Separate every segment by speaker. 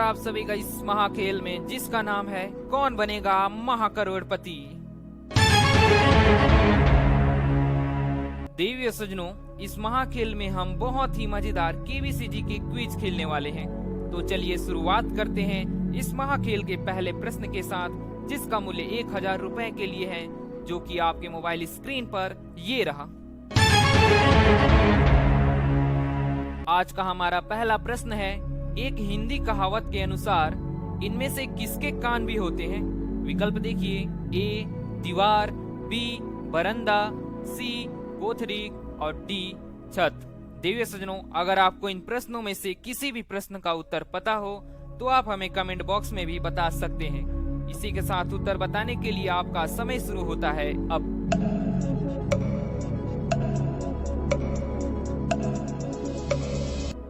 Speaker 1: आप सभी का इस महाखेल में, जिसका नाम है कौन बनेगा महाकरोड़पति। देवियों सज्जनों, इस महाखेल में हम बहुत ही मजेदार केबीसीजी के क्विज खेलने वाले हैं। तो चलिए शुरुआत करते हैं इस महाखेल के पहले प्रश्न के साथ, जिसका मूल्य 1000 रुपए के लिए है, जो कि आपके मोबाइल स्क्रीन पर ये रहा। आज का हमारा पहला प्रश्न है, एक हिंदी कहावत के अनुसार इनमें से किसके कान भी होते हैं? विकल्प देखिए, ए दीवार, बी बरंदा, सी कोठरी और डी छत। देवियों सज्जनों, अगर आपको इन प्रश्नों में से किसी भी प्रश्न का उत्तर पता हो तो आप हमें कमेंट बॉक्स में भी बता सकते हैं। इसी के साथ उत्तर बताने के लिए आपका समय शुरू होता है अब।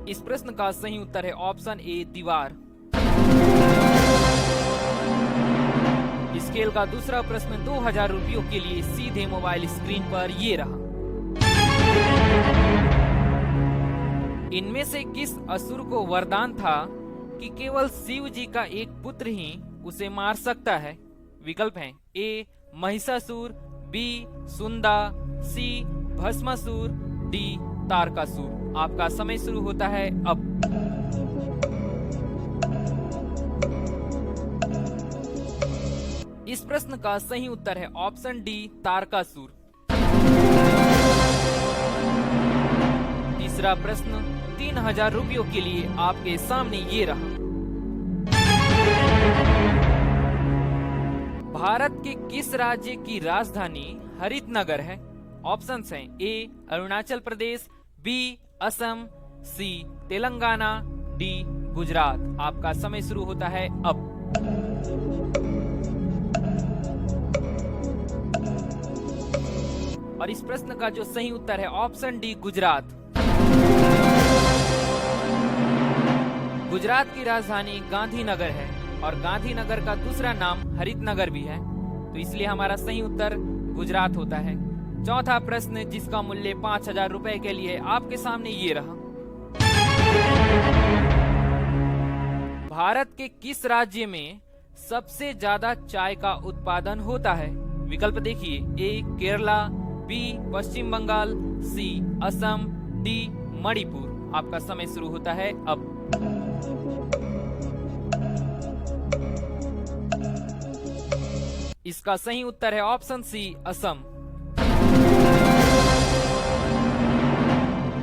Speaker 1: इस प्रश्न का सही उत्तर है ऑप्शन ए दीवार। इस खेल का दूसरा प्रश्न 2000 रुपयों के लिए सीधे मोबाइल स्क्रीन पर ये रहा। इनमें से किस असुर को वरदान था कि केवल शिव जी का एक पुत्र ही उसे मार सकता है? विकल्प हैं, ए महिषासुर, बी सुंदा, सी भस्मासुर, डी तारकासुर। आपका समय शुरू होता है अब। इस प्रश्न का सही उत्तर है ऑप्शन डी तारकासुर। तीसरा प्रश्न 3000 रुपयों के लिए आपके सामने ये रहा। भारत के किस राज्य की राजधानी हरितनगर है? ऑप्शंस हैं, ए अरुणाचल प्रदेश, बी असम, सी तेलंगाना, डी गुजरात। आपका समय शुरू होता है अब। और इस प्रश्न का जो सही उत्तर है ऑप्शन डी गुजरात। गुजरात की राजधानी गांधीनगर है और गांधीनगर का दूसरा नाम हरितनगर भी है, तो इसलिए हमारा सही उत्तर गुजरात होता है। चौथा प्रश्न, जिसका मूल्य 5000 रुपए के लिए आपके सामने ये रहा। भारत के किस राज्य में सबसे ज्यादा चाय का उत्पादन होता है? विकल्प देखिए, ए केरला, बी पश्चिम बंगाल, सी असम, डी मणिपुर। आपका समय शुरू होता है अब। इसका सही उत्तर है ऑप्शन सी असम।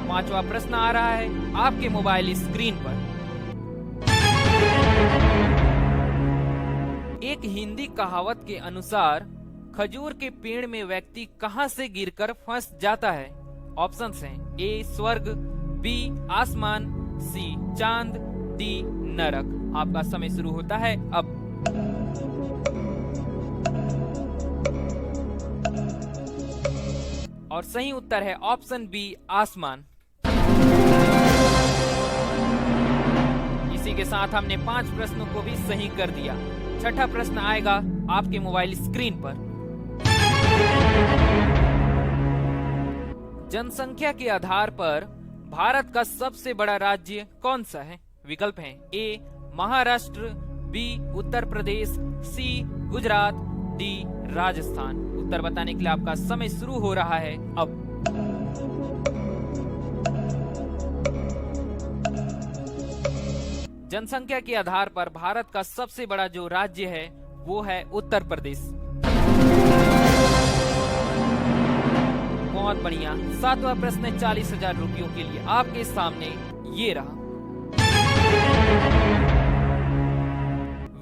Speaker 1: पांचवा प्रश्न आ रहा है आपके मोबाइल स्क्रीन पर। एक हिंदी कहावत के अनुसार खजूर के पेड़ में व्यक्ति कहां से गिरकर फंस जाता है? ऑप्शंस हैं, ए स्वर्ग, बी आसमान, सी चांद, डी नरक। आपका समय शुरू होता है अब। और सही उत्तर है ऑप्शन बी आसमान। इसी के साथ हमने 5 प्रश्नों को भी सही कर दिया। छठा प्रश्न आएगा आपके मोबाइल स्क्रीन पर। जनसंख्या के आधार पर भारत का सबसे बड़ा राज्य कौन सा है? विकल्प हैं, ए महाराष्ट्र, बी उत्तर प्रदेश, सी गुजरात, डी राजस्थान। उत्तर बताने के लिए आपका समय शुरू हो रहा है अब। जनसंख्या के आधार पर भारत का सबसे बड़ा जो राज्य है वो है उत्तर प्रदेश। बहुत बढ़िया। सातवां प्रश्न 40,000 रुपयों के लिए आपके सामने ये रहा।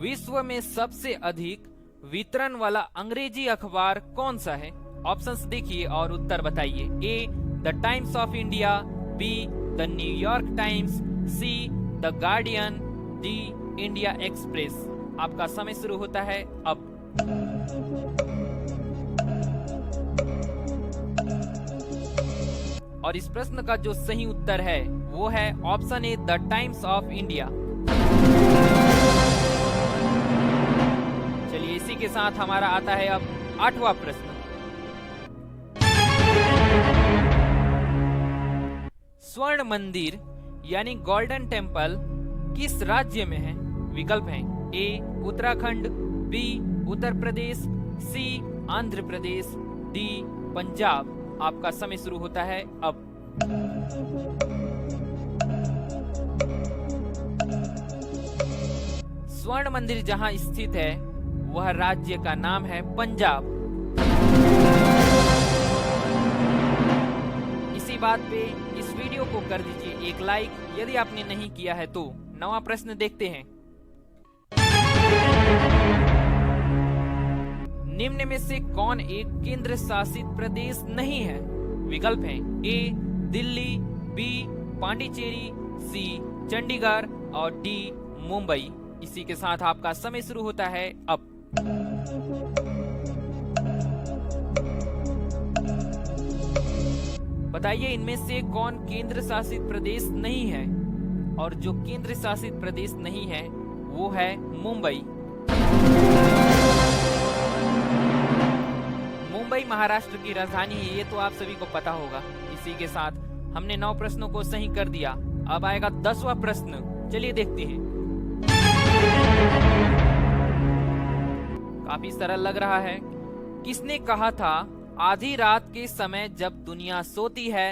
Speaker 1: विश्व में सबसे अधिक वितरण वाला अंग्रेजी अखबार कौन सा है? ऑप्शंस देखिए और उत्तर बताइए। A the Times of India, B the New York Times, C the Guardian, D India Express. आपका समय शुरू होता है अब। और इस प्रश्न का जो सही उत्तर है वो है option A the Times of India. चलिए इसी के साथ हमारा आता है अब 8वां प्रश्न। स्वर्ण मंदिर यानी गोल्डन टेम्पल किस राज्य में है? विकल्प हैं ए उत्तराखंड, बी उत्तर प्रदेश, सी आंध्र प्रदेश, डी पंजाब। आपका समय शुरू होता है अब। स्वर्ण मंदिर जहां स्थित है वह राज्य का नाम है पंजाब। इसी बात पे इस वीडियो को कर दीजिए एक लाइक यदि आपने नहीं किया है तो। नवा प्रश्न देखते हैं। निम्न में से कौन एक केंद्र शासित प्रदेश नहीं है? विकल्प हैं ए दिल्ली, बी पांडिचेरी, सी चंडीगढ़ और डी मुंबई। इसी के साथ आपका समय शुरू होता है अब। बताइए इनमें से कौन केंद्र शासित प्रदेश नहीं है? और जो केंद्र शासित प्रदेश नहीं है वो है मुंबई। मुंबई महाराष्ट्र की राजधानी है, ये तो आप सभी को पता होगा। इसी के साथ हमने 9 प्रश्नों को सही कर दिया। अब आएगा 10वां प्रश्न, चलिए देखते हैं। काफी सरल लग रहा है। किसने कहा था आधी रात के समय जब दुनिया सोती है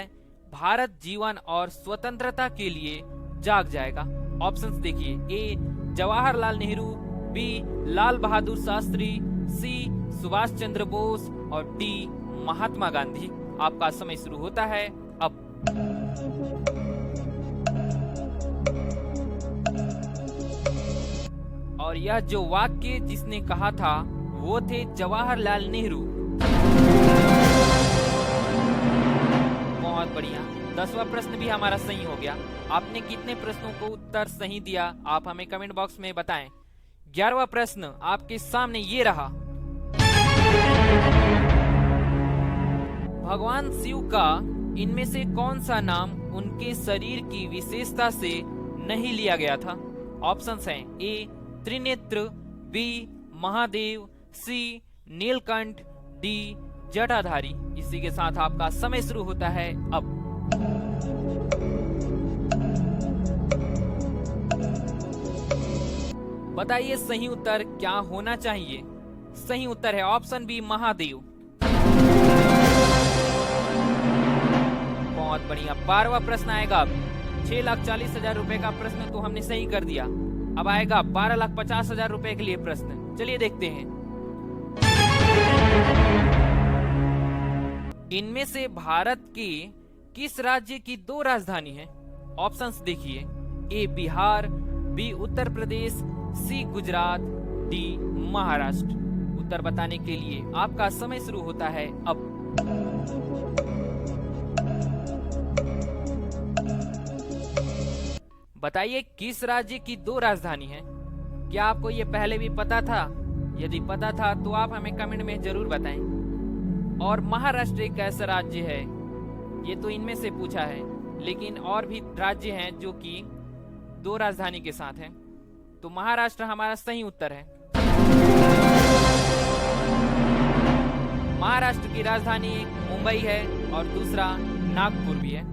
Speaker 1: भारत जीवन और स्वतंत्रता के लिए जाग जाएगा? ऑप्शंस देखिए ए जवाहरलाल नेहरू, बी लाल बहादुर शास्त्री, सी सुभाष चंद्र बोस और डी महात्मा गांधी। आपका समय शुरू होता है अब। और यह जो वाक्य जिसने कहा था वो थे जवाहरलाल नेहरू। बहुत बढ़िया, 10वां प्रश्न भी हमारा सही हो गया। आपने कितने प्रश्नों को उत्तर सही दिया आप हमें कमेंट बॉक्स में बताएं। 11वां प्रश्न आपके सामने ये रहा। भगवान शिव का इनमें से कौन सा नाम उनके शरीर की विशेषता से नहीं लिया गया था? ऑप्शंस हैं ए त्रिनेत्र, बी महादेव, सी नीलकंठ, डी जटाधारी। इसी के साथ आपका समय शुरू होता है अब। बताइए सही उत्तर क्या होना चाहिए? सही उत्तर है ऑप्शन बी महादेव। बहुत बढ़िया, 12वां प्रश्न आएगा अब। 6,40,000 रुपए का प्रश्न तो हमने सही कर दिया। अब आएगा 12,50,000 रुपए के लिए प्रश्न, चलिए देखते हैं। इनमें से भारत के किस राज्य की 2 राजधानी है? ऑप्शंस देखिए ए बिहार, बी उत्तर प्रदेश, सी गुजरात, डी महाराष्ट्र। उत्तर बताने के लिए आपका समय शुरू होता है अब। बताइए किस राज्य की 2 राजधानी है? क्या आपको ये पहले भी पता था? यदि पता था तो आप हमें कमेंट में जरूर बताएं। और महाराष्ट्र एक ऐसा राज्य है, ये तो इनमें से पूछा है, लेकिन और भी राज्य हैं जो कि 2 राजधानी के साथ हैं। तो महाराष्ट्र हमारा सही उत्तर है। महाराष्ट्र की राजधानी एक मुंबई है और दूसरा नागपुर भी है।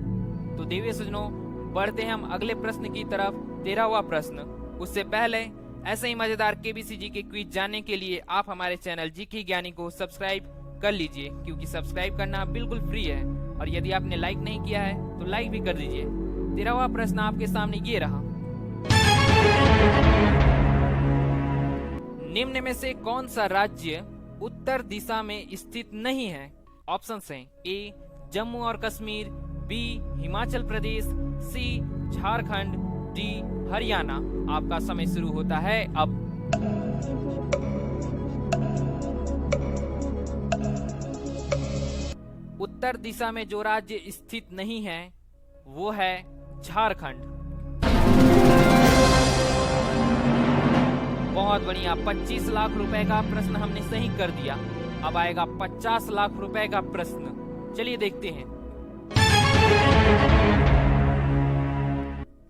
Speaker 1: तो देवी सज्जनों, बढ़ते हैं हम अगले प्रश्न की तरफ, 13वां प्रश्न। उससे पहले ऐसे ही मजेदार केबीसी जी के क्विज जानने के लिए आप हमारे चैनल जीके ज्ञानी को सब्सक्राइब कर लीजिए, क्योंकि सब्सक्राइब करना बिल्कुल फ्री है। और यदि आपने लाइक नहीं किया है तो लाइक भी कर दीजिए। 13वां प्रश्न आपके सामने ये रहा। निम्न में से कौन सा राज्य उत्तर दिशा में स्थित नहीं है? ऑप्शंस हैं ए जम्मू और कश्मीर, बी हिमाचल प्रदेश, सी झारखंड, डी हरियाणा। आपका समय शुरू होता है अब। उत्तर दिशा में जो राज्य स्थित नहीं है वो है झारखंड। बहुत बढ़िया, 25 लाख रुपए का प्रश्न हमने सही कर दिया। अब आएगा 50 लाख रुपए का प्रश्न, चलिए देखते हैं।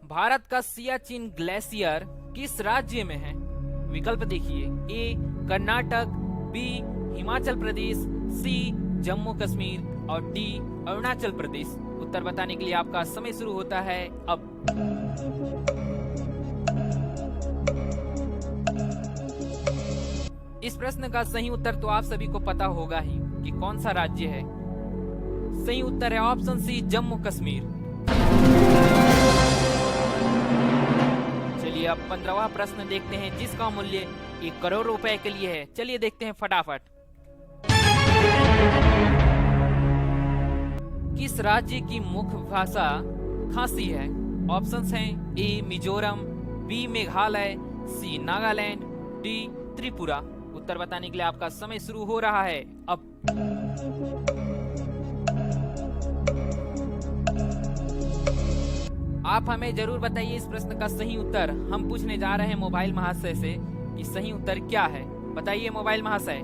Speaker 1: भारत का सियाचिन ग्लेशियर किस राज्य में है? विकल्प देखिए ए कर्नाटक, बी हिमाचल प्रदेश, सी जम्मू कश्मीर और डी अरुणाचल प्रदेश। उत्तर बताने के लिए आपका समय शुरू होता है अब। इस प्रश्न का सही उत्तर तो आप सभी को पता होगा ही कि कौन सा राज्य है। सही उत्तर है ऑप्शन सी, जम्मू कश्मीर। चलिए अब 15वां प्रश्न देखते हैं, जिसका मूल्य 1 करोड़ रुपए के लिए है। चलिए देखते हैं फटाफट। किस राज्य की मुख्य भाषा खासी है? ऑप्शंस हैं ए मिजोरम, बी मेघालय, सी नागालैंड, डी त्रिपुरा। उत्तर बताने के लिए आपका समय शुरू हो रहा है अब। आप हमें जरूर बताइए इस प्रश्न का सही उत्तर। हम पूछने जा रहे हैं मोबाइल महाशय से कि सही उत्तर क्या है। बताइए मोबाइल महाशय।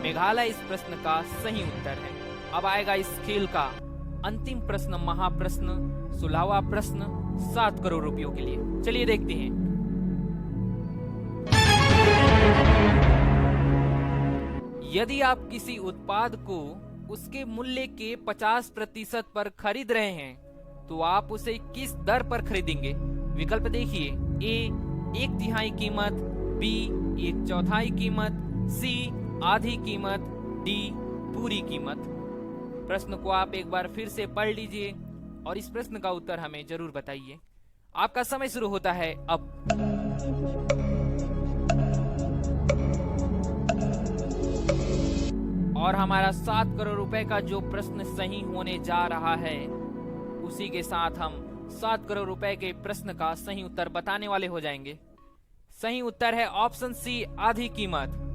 Speaker 1: मेघालय इस प्रश्न का सही उत्तर है। अब आएगा इस खेल का अंतिम प्रश्न, महाप्रश्न, 16वां प्रश्न 7 करोड़ रुपयों के लिए। चलिए देखते हैं। यदि आप किसी उत्पाद को उसके मूल्य के 50% पर खरीद रहे हैं तो आप उसे किस दर पर खरीदेंगे? विकल्प देखिए, ए 1/3 कीमत, बी 1/4 कीमत, सी आधी कीमत, डी पूरी कीमत। प्रश्न को आप एक बार फिर से पढ़ लीजिए और इस प्रश्न का उत्तर हमें जरूर बताइए। आपका समय शुरू होता है अब। और हमारा 7 करोड़ रुपए का जो प्रश्न सही होने जा रहा है, उसी के साथ हम 7 करोड़ रुपए के प्रश्न का सही उत्तर बताने वाले हो जाएंगे। सही उत्तर है ऑप्शन सी, आधी कीमत।